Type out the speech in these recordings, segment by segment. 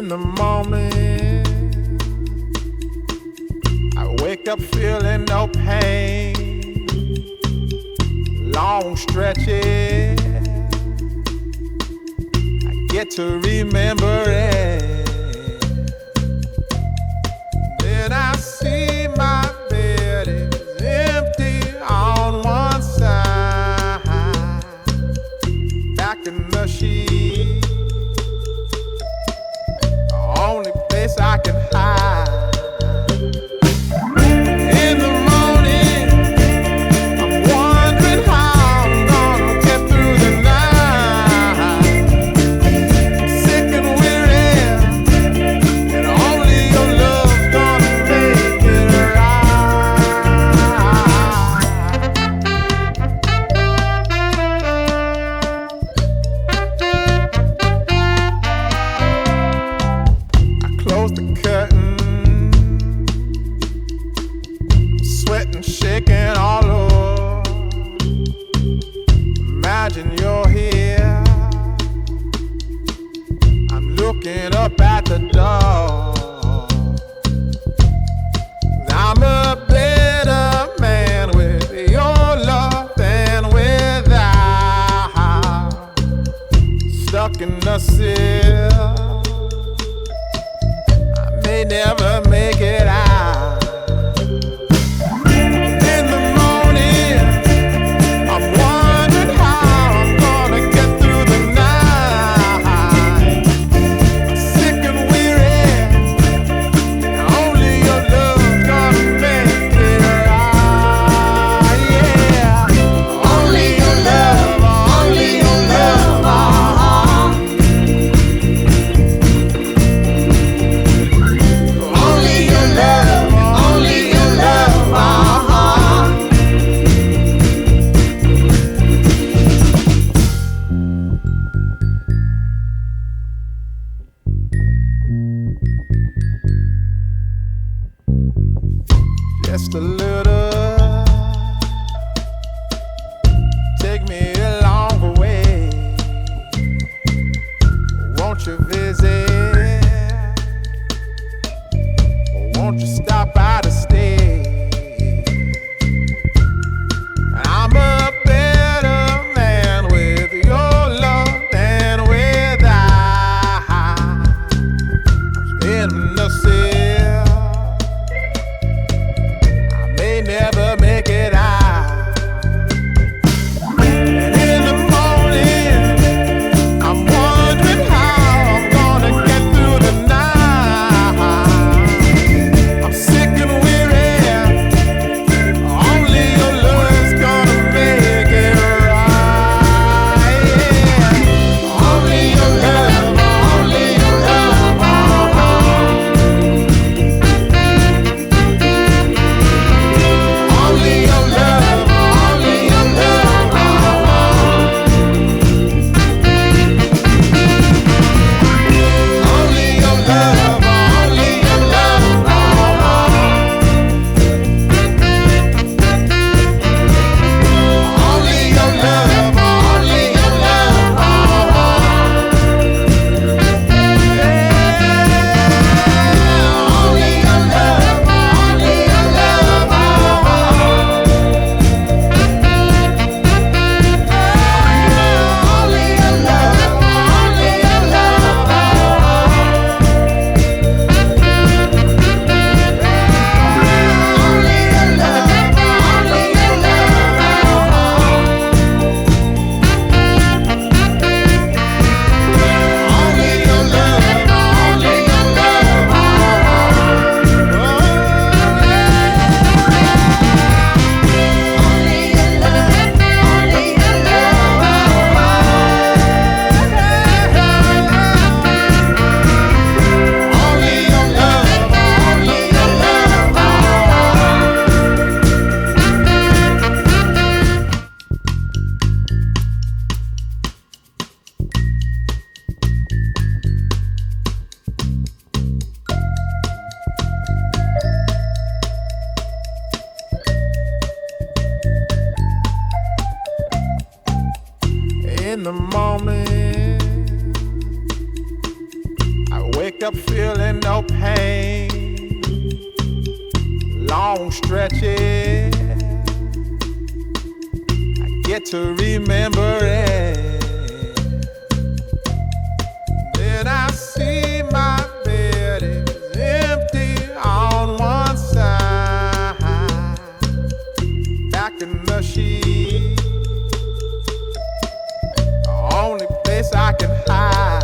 In the morning, I wake up feeling no pain. Long stretches, I get to remember it. Then I see my bed is empty on one side. Back in the sheet, only place I can hide. In the morning, I'm wondering how I'm gonna get through the night. I'm sick and weary, and only your love's gonna make it Close the curtain, sweating, shaking all over. Imagine you're here, I'm looking up at the door. I'm a better man with your love than without. Stuck in the cell, may never make it out. In the morning, I'm wondering how I'm gonna get through the night. I'm sick and weary, and only your love's gonna make it right. Yeah, only your love, only your love. Only your love, only your love, Just a little, take me along the way. Won't you visit? Won't you stop by to stay? I'm a better man with your love than without. I'm in the cell, I may never make it out. And in the morning, I'm wondering how I'm gonna get through the night. I'm sick and weary, only your love's gonna make it right. Yeah. Only your love, only your love. Only your love, only your love. Only your love, only your love. Only your love, only your love. Only your love, only your love. Only your love, only your love. Only your love, only your In the morning, I wake wake up feeling no pain, long stretches, I get to remember it. Then I see my bed is empty on one side, back in the sheet, the only place I can hide.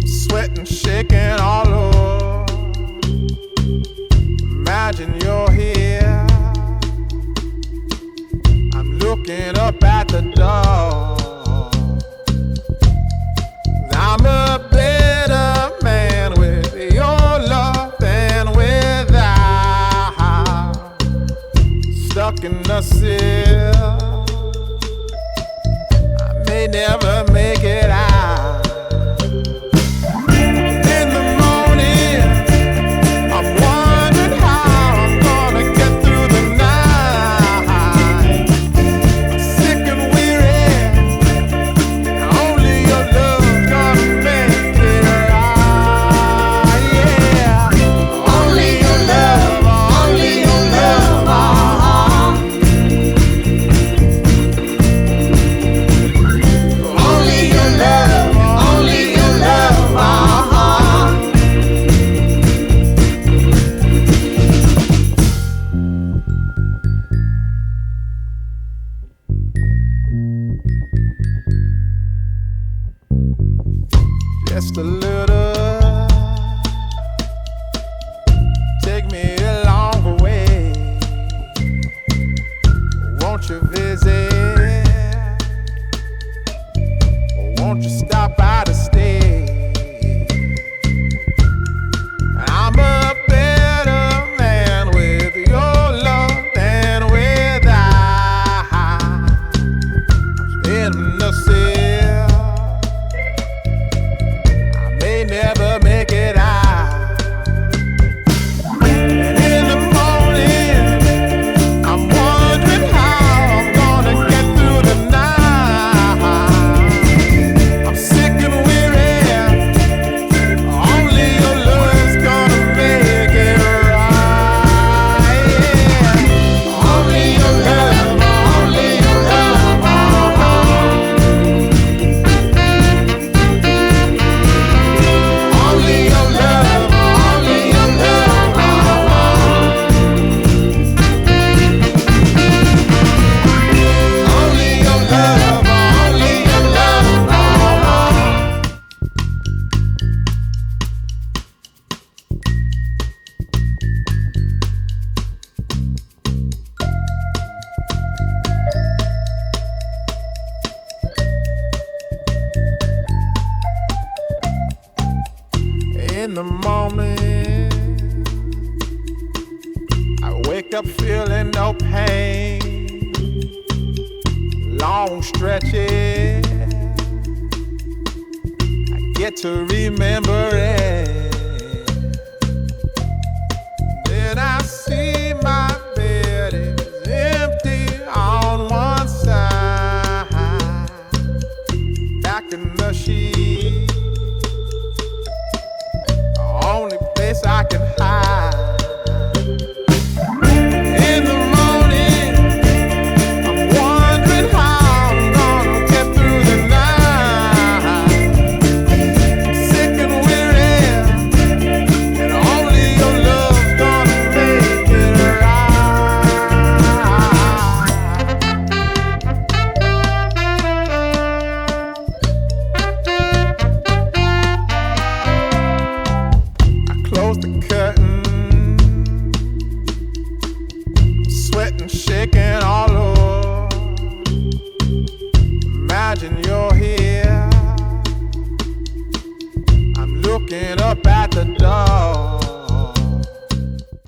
Sweating, shaking all over. Imagine you're here. I'm looking up at the door. I'm a better man with your love than without. Stuck in the cell, I may never make it out. Just a little, take me along the way. Won't you visit? Won't you stop by to stay? I'm a better man with your love than without. In the city, never make it out. And in the morning, I'm wondering how I'm gonna get through the night. I'm sick and weary, only your love's gonna make it right. Yeah. Only your love, only your love. In the morning, I wake up feeling no pain, long stretches, I get to remember it. Then I see my bed is empty on one side, back in the sheet, only place I can hide. In the morning, I'm wondering how I'm gonna get through the night. I'm sick and weary, and only your love's gonna make it close the curtain, sweating, shaking all over. Imagine you're here. looking up at the dark.